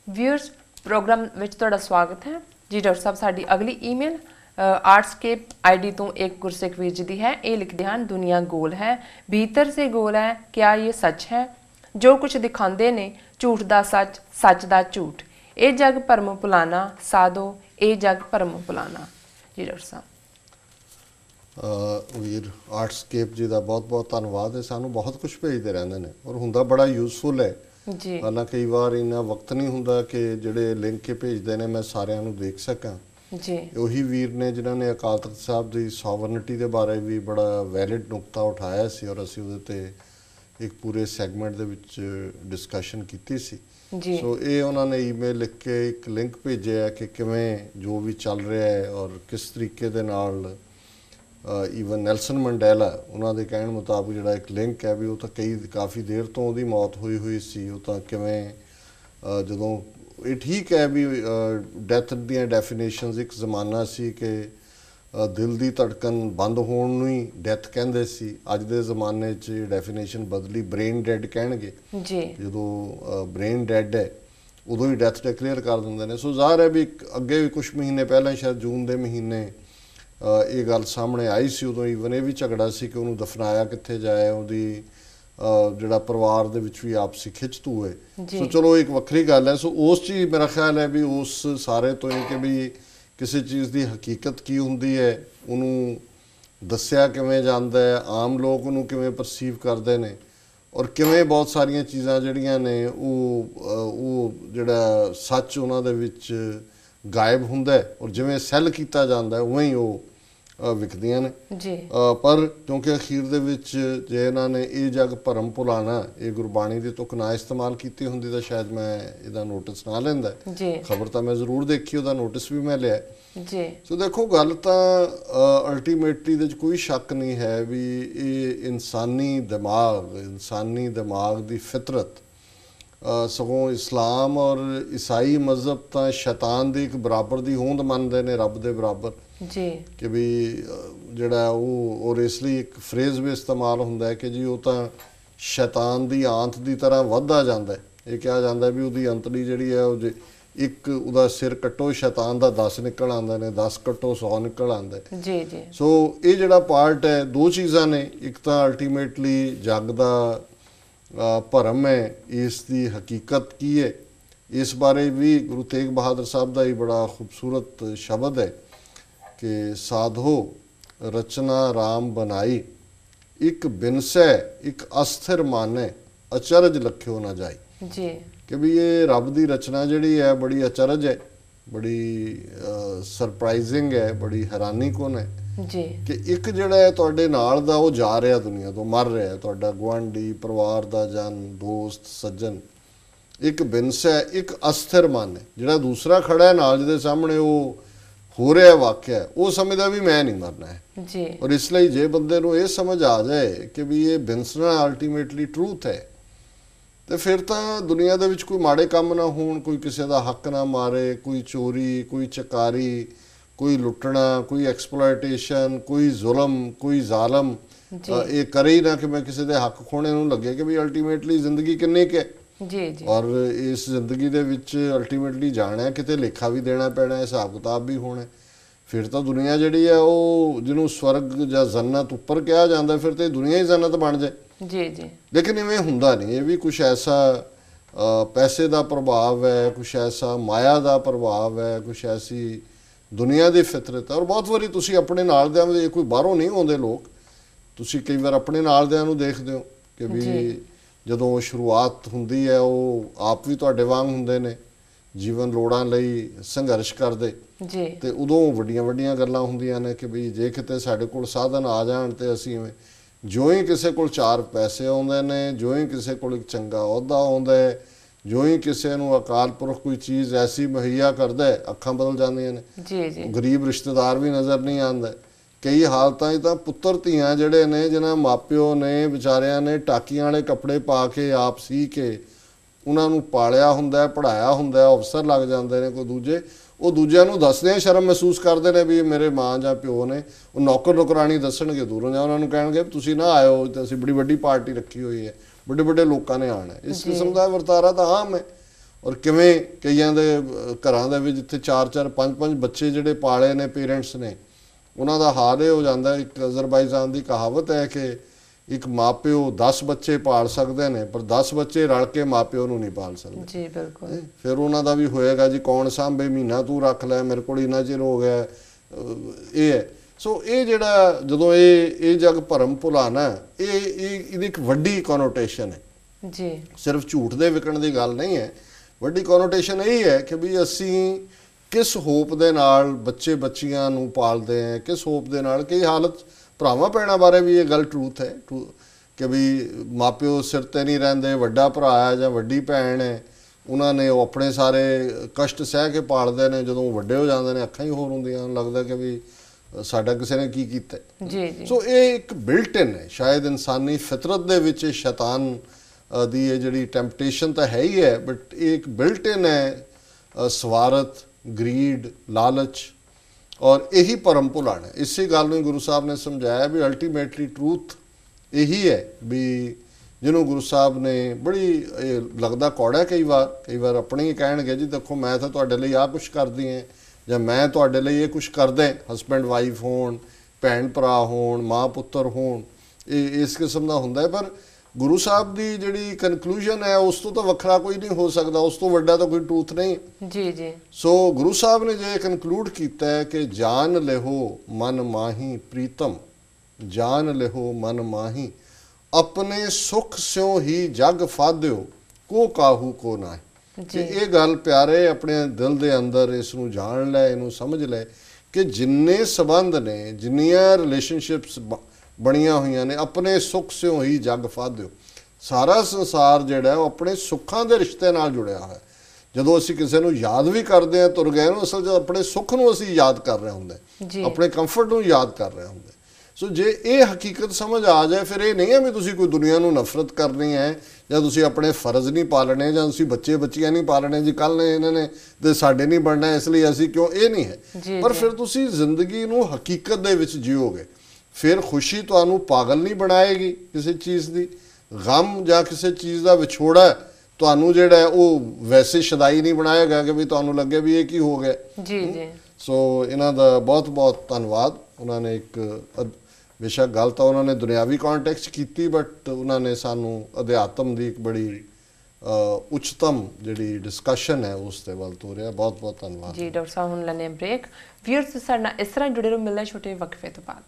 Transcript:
Viewers programme विच तुहाडा स्वागत है जी। डॉक्टर साहब साडी अगली ईमेल आर्ट्सकेप आईडी तो एक गुरसिख वीर जी दी है। ये लिखते हैं दुनिया गोल है, भीतर से गोल है, क्या ये सच है? जो कुछ दिखाते ने झूठ दा सच, सच दा झूठ, ये जग भरम भुलाना, साधो ये जग भरम भुलाना। जी डॉक्टर साहब वीर आर्ट्सकेप जी का बहुत बहुत धन्यवाद है। सानू बहुत कुछ भेजते रहते हैं और हुंदा बड़ा यूजफुल है जी। हालां कई बार इन्ना वक्त नहीं हुंदा कि जिहड़े लिंक के भेजते हैं मैं सारिਆਂ ਨੂੰ देख सकां जी। ਉਹੀ ਵੀਰ ने जिन्होंने अकाल तख्त साहब की सॉवरनिटी के बारे भी बड़ा वैलिड नुकता उठाया सी और असीं उहदे ते एक पूरे सैगमेंट दे विच डिस्कशन कीती सी। सो ये उन्होंने ईमेल लिख के एक लिंक भेजे है कि किवें जो भी चल रहा है और किस तरीके दे नाल ईवन नैल्सन मंडेला उन्होंने कहने मुताबिक जिहड़ा एक लिंक है भी वो तो काफ़ी देर तो उहदी मौत हुई सी। वो तो किवें जदों ये ठीक है भी डैथ दी डेफिनेशनस एक जमाना सी कि दिल की धड़कन बंद होने नूं ही डैथ कहंदे सी। अज दे जमाने च डेफिनेशन बदली ब्रेन डैड कहणगे जी। जदों ब्रेन डैड है उदों ही डैथ डिक्लेयर कर दिंदे ने। सो ज़ाहिर है भी अगे भी कुछ महीने पहले शायद जून के महीने ये गल सामने आई सी। उदों ईवन ये भी झगड़ा सी कि उन्होंने दफनाया कित्थे जाए, उहदी जिहड़ा परिवार दे विच भी आपसी खिच तू है। सो चलो एक वक्री गल है। सो उस चीज़ मेरा ख्याल है भी उस सारे तो ही कि भी किसी चीज़ की हकीकत की हुंदी है, उन्होंने दस्या किवें जांदा है, आम लोग उन्होंने किवें परसीव करते हैं और किवें बहुत सारिया चीज़ां जिहड़ियां ने वो जिहड़ा सच उन्हां दे विच गायब हुंदा है और जिवें सैल कीता जांदा है उवें ही वो विकदियां ने जी। पर क्योंकि अखीर दे विच जे इन्हां ने ये जग भरम भुलाना ये गुरबाणी की तुक ना इस्तेमाल की हुंदी तो शायद मैं इहदा नोटिस ना लैंदा। खबर तो मैं जरूर देखी, उहदा नोटिस भी मैं लिया जी। सो देखो गल तो अल्टीमेटली दे कोई शक नहीं है भी ये इंसानी दिमाग की फितरत सगों इस्लाम और ईसाई मजहब तो शैतान की एक बराबर की होंद मानते हैं, रब के बराबर जी। कि भी जिहड़ा वो और इसलिए एक फ्रेज भी इस्तेमाल होंदा है कि जी वो तो शैतान की आंत की तरह वधदा जांदा है। ये कहा जाता है भी उसकी अंतड़ी जिहड़ी है वो एक उहदा सिर कट्टो शैतान का 10 निकल आंदे ने, 10 कट्टो 100 निकल आंदा है जी जी। सो ये जिहड़ा पार्ट है दो चीज़ां ने, एक तो अल्टीमेटली जग दा भरम है, इसकी हकीकत की है, इस बारे भी गुरु तेग बहादुर साहब का ही बड़ा खूबसूरत शब्द है कि साधो रचना राम बनाई, एक बिनसै एक अस्थिर माने, अचरज लख्यो ना जाई जी। कि भी ये रब की रचना जिहड़ी है बड़ी अचरज है, बड़ी सरप्राइजिंग है, बड़ी हैरानी कुन है जी। कि एक जिहड़ा है तुहाडे नाल दा वो जा रहा दुनिया तो मर रहा है, तुहाडा गुआंढी परिवार दा जन दोस्त सज्जन, एक बिनसै एक अस्थिर मन है। जिहड़ा दूसरा खड़ा है नाल जिहदे सामने वो हो रहा वाक्या वो समझदा भी मैं नहीं मरना है जी। और इसलिए जे बंदे नूं ये समझ आ जाए कि भी ये बिनसना अल्टीमेटली ट्रूथ है तो फिर तो दुनिया दे विच कोई माड़े काम ना होण, कोई किसी का हक ना मारे, कोई चोरी, कोई चकारी, कोई लुटना, कोई एक्सप्लॉयटेशन, कोई जुल्म, कोई जालम ये करे ही ना कि मैं किसी के हक खोने नूं लगे कि भी अल्टीमेटली जिंदगी किन्नी के जी जी। और इस जिंदगी दे विच अल्टीमेटली जाना है, किते लेखा भी देना पैना है, हिसाब किताब भी होना है। फिर तो दुनिया जिहड़ी है वो जिन्हों स्वर्ग या जन्नत उपर कहा जाता है, फिर तो दुनिया ही जन्नत बन जाए जी जी। लेकिन इवें हुंदा नहीं, ये भी कुछ ऐसा पैसे का प्रभाव है, कुछ ऐसा माया का प्रभाव है, कुछ ऐसी दुनिया की फितरत है। और बहुत वारी तुसीं अपने नालदियां में कोई बाहरों नहीं आउंदे लोग, तुसीं कई बार अपने नालदियां नूं देखदे हो कि भी जदों शुरुआत हुंदी है वो आप भी तुहाडे वांग हुंदे ने, जीवन लोड़ां लई संघर्ष करदे जी। ते उदों वड्डियां वड्डियां गल्लां हुंदियां ने कि भी जे किते साडे कोल साधन आ जाण ते असीं जो ही किसी को 4 पैसे आउंदे ने, जो ही किसी को एक चंगा अहुदा आउंदा है, जो ही किसी नूं अकाल पुरख कोई चीज़ ऐसी मुहैया करदा है अखां बदल जांदियां ने जी जी। गरीब रिश्तेदार भी नज़र नहीं आंदा। कई हालतां तां पुत्तर धीआं जिहड़े ने जिन्हां मापिओ ने विचारिਆਂ ने टाकियां वाले कपड़े पा के आप सी के उन्हां नूं पालिया हुंदा है, पढ़ाया हुंदा है, अफसर लग जांदे ने कोई दूजे, वो दूजिਆਂ ਨੂੰ ਦੱਸਦੇ शर्म महसूस करते हैं भी मेरे माँ ਜਾਂ ਪਿਓ ने वो नौकर नौकरानी दसणगे दूरों ਜਾਂ उन्होंने कहणगे तुसीं ना आयो तो असीं बड़ी वड्डी पार्टी रखी हुई है, बड़े बड़े लोगों ने आना है। इस किस्म का वर्तारा तो आम है ਔਰ ਕਿਵੇਂ ਕਈਆਂ ਦੇ ਘਰਾਂ ਦੇ ਵਿੱਚ ਜਿੱਥੇ 4-4 5-5 ਬੱਚੇ ਜਿਹੜੇ ਪਾਲੇ ਨੇ ਪੇਰੈਂਟਸ ਨੇ, ਉਹਨਾਂ ਦਾ ਹਾਲ ਇਹ ਹੋ ਜਾਂਦਾ। ਇੱਕ ਅਜ਼ਰਬਾਈਜਾਨ ਦੀ ਕਹਾਵਤ ਹੈ ਕਿ ਇੱਕ ਮਾਪਿਓ 10 ਬੱਚੇ ਪਾਲ ਸਕਦੇ ਨੇ, ਪਰ 10 ਬੱਚੇ ਰਲ ਕੇ ਮਾਪਿਓ ਨੂੰ ਨਹੀਂ ਪਾਲ ਸਕਦੇ। ਜੀ ਬਿਲਕੁਲ। ਫਿਰ ਉਹਨਾਂ ਦਾ ਵੀ ਹੋਏਗਾ ਜੀ ਕੌਣ ਸਾਂਭੇ, ਮਹੀਨਾ ਤੂੰ ਰੱਖ ਲੈ, ਮੇਰੇ ਕੋਲ ਇੰਨਾ ਚਿਰ ਹੋ ਗਿਆ। ਇਹ ਹੈ। ਸੋ ਇਹ ਜਿਹੜਾ ਜਦੋਂ ਇਹ ਜਗ ਭਰਮ ਭੁਲਾਣਾ, ਇਹਦੀ ਇੱਕ ਵੱਡੀ ਕੋਨੋਟੇਸ਼ਨ ਹੈ ਜੀ। ਸਿਰਫ ਝੂਠ ਦੇ ਵਿਕਣ ਦੀ ਗੱਲ ਨਹੀਂ ਹੈ। ਵੱਡੀ ਕੋਨੋਟੇਸ਼ਨ ਇਹ ਹੈ ਕਿ ਵੀ ਅਸੀਂ ਕਿਸ ਹੋਪ ਦੇ ਨਾਲ ਬੱਚੇ ਬੱਚੀਆਂ ਨੂੰ ਪਾਲਦੇ ਹਾਂ, ਕਿਸ ਹੋਪ ਦੇ ਨਾਲ। ਕਈ ਹਾਲਤ ਭਰਾਵਾਂ ਭੈਣਾਂ ਬਾਰੇ ਵੀ ਇਹ ਗੱਲ ਟਰੂਥ ਹੈ ਕਿ ਵੀ ਮਾਪਿਓ ਸਿਰ ਤੇ ਨਹੀਂ ਰਹਿੰਦੇ, ਵੱਡਾ ਭਰਾ ਹੈ ਜਾਂ ਵੱਡੀ ਭੈਣ ਹੈ, ਉਹਨਾਂ ਨੇ ਉਹ ਆਪਣੇ ਸਾਰੇ ਕਸ਼ਟ ਸਹਿ ਕੇ ਪਾਲਦੇ ਨੇ। ਜਦੋਂ ਵੱਡੇ ਹੋ ਜਾਂਦੇ ਨੇ ਅੱਖਾਂ ਹੀ ਹੋਰ ਹੁੰਦੀਆਂ, ਲੱਗਦਾ ਕਿ ਵੀ ਸਾਡਾ ਕਿਸੇ ਨੇ ਕੀ ਕੀਤਾ ਜੀ ਜੀ। ਸੋ ਇਹ ਇੱਕ ਬਿਲਟ ਇਨ ਹੈ ਸ਼ਾਇਦ ਇਨਸਾਨੀ ਫਿਤਰਤ ਦੇ ਵਿੱਚ। ਸ਼ੈਤਾਨ ਦੀ ਇਹ ਜਿਹੜੀ ਟੈਂਪਟੇਸ਼ਨ ਤਾਂ ਹੈ ਹੀ ਹੈ, ਬਟ ਇਹ ਇੱਕ ਬਿਲਟ ਇਨ ਹੈ ਸਵਾਰਥ, ਗਰੀਡ, ਲਾਲਚ, ਔਰ ਇਹੀ ਭਰਮ ਭੁਲਾਣਾ। ਇਸੇ ਗੱਲ ਨੂੰ ਗੁਰੂ ਸਾਹਿਬ ਨੇ ਸਮਝਾਇਆ ਵੀ ਅਲਟੀਮੇਟਲੀ ਟਰੂਥ ਇਹੀ ਹੈ ਵੀ ਜਿਹਨੂੰ ਗੁਰੂ ਸਾਹਿਬ ਨੇ ਬੜੀ ਲੱਗਦਾ ਕੌੜਾ ਕਈ ਵਾਰ ਆਪਣੇ ਹੀ ਕਹਿਣਗੇ ਜੀ ਦੇਖੋ ਮੈਂ ਤਾਂ ਤੁਹਾਡੇ ਲਈ ਆਹ ਕੁਛ ਕਰਦੀ ਹਾਂ, ਜਾਂ ਮੈਂ ਤੁਹਾਡੇ ਲਈ ਇਹ ਕੁਛ ਕਰਦਾ। ਹਸਬੈਂਡ ਵਾਈਫ ਹੋਣ, ਭੈਣ ਭਰਾ ਹੋਣ, ਮਾਂ ਪੁੱਤਰ ਹੋਣ, ਇਹ ਇਸ ਕਿਸਮ ਦਾ ਹੁੰਦਾ ਹੈ। ਪਰ ਗੁਰੂ ਸਾਹਿਬ ਦੀ ਜਿਹੜੀ ਕਨਕਲੂਜਨ ਹੈ ਉਸ ਤੋਂ ਤਾਂ ਵੱਖਰਾ ਕੋਈ ਨਹੀਂ ਹੋ ਸਕਦਾ, ਉਸ ਤੋਂ ਵੱਡਾ ਤਾਂ ਕੋਈ ਟਰੂਥ ਨਹੀਂ ਜੀ ਜੀ। ਸੋ ਗੁਰੂ ਸਾਹਿਬ ਨੇ ਜੇ ਕਨਕਲੂਡ ਕੀਤਾ ਹੈ ਕਿ ਜਾਨ ਲਿਹੋ ਮਨ ਮਾਹੀ ਪ੍ਰੀਤਮ, ਜਾਨ ਲਿਹੋ ਮਨ ਮਾਹੀ, ਆਪਣੇ ਸੁਖ ਸਿਉ ਹੀ ਜਗ ਫਾਧਿਓ, ਕੋ ਕਾਹੂ ਕੋ ਨਾਹੀ। ਕਿ ਇਹ ਗੱਲ ਪਿਆਰੇ ਆਪਣੇ ਦਿਲ ਦੇ ਅੰਦਰ ਇਸ ਨੂੰ ਜਾਣ ਲੈ, ਇਹਨੂੰ ਸਮਝ ਲੈ ਕਿ ਜਿੰਨੇ ਸੰਬੰਧ ਨੇ, ਜਿੰਨੀਆਂ ਰਿਲੇਸ਼ਨਸ਼ਿਪਸ ਬਣੀਆਂ ਹੋਈਆਂ ਨੇ, ਆਪਣੇ ਸੁੱਖ ਸਿਓ ਹੀ ਜਗ ਫਾਧਿਓ। ਸਾਰਾ ਸੰਸਾਰ ਜਿਹੜਾ ਉਹ ਆਪਣੇ ਸੁੱਖਾਂ ਦੇ ਰਿਸ਼ਤੇ ਨਾਲ ਜੁੜਿਆ ਹੋਇਆ। ਜਦੋਂ ਅਸੀਂ ਕਿਸੇ ਨੂੰ ਯਾਦ ਵੀ ਕਰਦੇ ਹਾਂ ਤੁਰ ਗਏ ਨੂੰ, ਅਸਲ 'ਚ ਆਪਣੇ ਸੁੱਖ ਨੂੰ ਅਸੀਂ ਯਾਦ ਕਰ ਰਹੇ ਹੁੰਦੇ, ਆਪਣੇ ਕੰਫਰਟ ਨੂੰ ਯਾਦ ਕਰ ਰਹੇ ਹੁੰਦੇ। ਸੋ ਜੇ ਇਹ ਹਕੀਕਤ ਸਮਝ ਆ ਜਾਏ, ਫਿਰ ਇਹ ਨਹੀਂ ਹੈ ਵੀ ਤੁਸੀਂ ਕੋਈ ਦੁਨੀਆ ਨੂੰ ਨਫ਼ਰਤ ਕਰਨੀ ਹੈ, ਜਾਂ ਤੁਸੀਂ ਆਪਣੇ ਫਰਜ਼ ਨਹੀਂ ਪਾਲਣੇ, ਜਾਂ ਤੁਸੀਂ ਬੱਚੇ ਬੱਚੀਆਂ ਨਹੀਂ ਪਾਲਣੇ ਜੀ ਕੱਲ੍ਹ ਨੇ ਇਹਨਾਂ ਨੇ ਤੇ ਸਾਡੇ ਨਹੀਂ ਬਣਨਾ ਇਸ ਲਈ ਅਸੀਂ ਕਿਉਂ, ਇਹ ਨਹੀਂ ਹੈ। ਪਰ ਫਿਰ ਤੁਸੀਂ ਜ਼ਿੰਦਗੀ ਨੂੰ ਹਕੀਕਤ ਦੇ ਵਿੱਚ ਜੀਓਗੇ। ਫਿਰ ਖੁਸ਼ੀ ਤੁਹਾਨੂੰ ਪਾਗਲ ਨਹੀਂ ਬਣਾਏਗੀ ਕਿਸੇ ਚੀਜ਼ ਦੀ, ਗਮ ਜਾਂ ਕਿਸੇ ਚੀਜ਼ ਦਾ ਵਿਛੋੜਾ ਤੁਹਾਨੂੰ ਜਿਹੜਾ ਉਹ ਵੈਸੇ ਸ਼ਦਾਈ ਨਹੀਂ ਬਣਾਏਗਾ ਕਿ ਵੀ ਤੁਹਾਨੂੰ ਲੱਗੇ ਵੀ ਇਹ ਕੀ ਹੋ ਗਿਆ। ਜੀ ਜੀ। ਸੋ ਇਹਨਾਂ ਦਾ ਬਹੁਤ ਬਹੁਤ ਧੰਨਵਾਦ। ਉਹਨਾਂ ਨੇ ਇੱਕ ਬੇਸ਼ੱਕ ਗੱਲ ਤਾਂ ਉਹਨਾਂ ਨੇ ਦੁਨਿਆਵੀ ਕੰਟੈਕਸਟ ਕੀਤੀ, ਬਟ ਉਹਨਾਂ ਨੇ ਸਾਨੂੰ ਅਧਿਆਤਮ ਦੀ ਇੱਕ ਬੜੀ ਉੱਚਤਮ ਜਿਹੜੀ ਡਿਸਕਸ਼ਨ ਹੈ ਉਸ ਦੇ ਵੱਲ ਤੋਰਿਆ। ਬਹੁਤ ਬਹੁਤ ਧੰਨਵਾਦ ਜੀ। ਡਾਕਟਰ ਸਾਹਿਬ ਹੁਣ ਲੈਣੇ ਬ੍ਰੇਕ। ਵੀਅਰਸ ਸਾਡੇ ਨਾਲ ਇਸ ਤਰ੍ਹਾਂ ਜੁੜੇ ਰਹੋ, ਮਿਲਣਾ ਛੋਟੇ ਵਕਫੇ ਤੋਂ ਬਾਅਦ।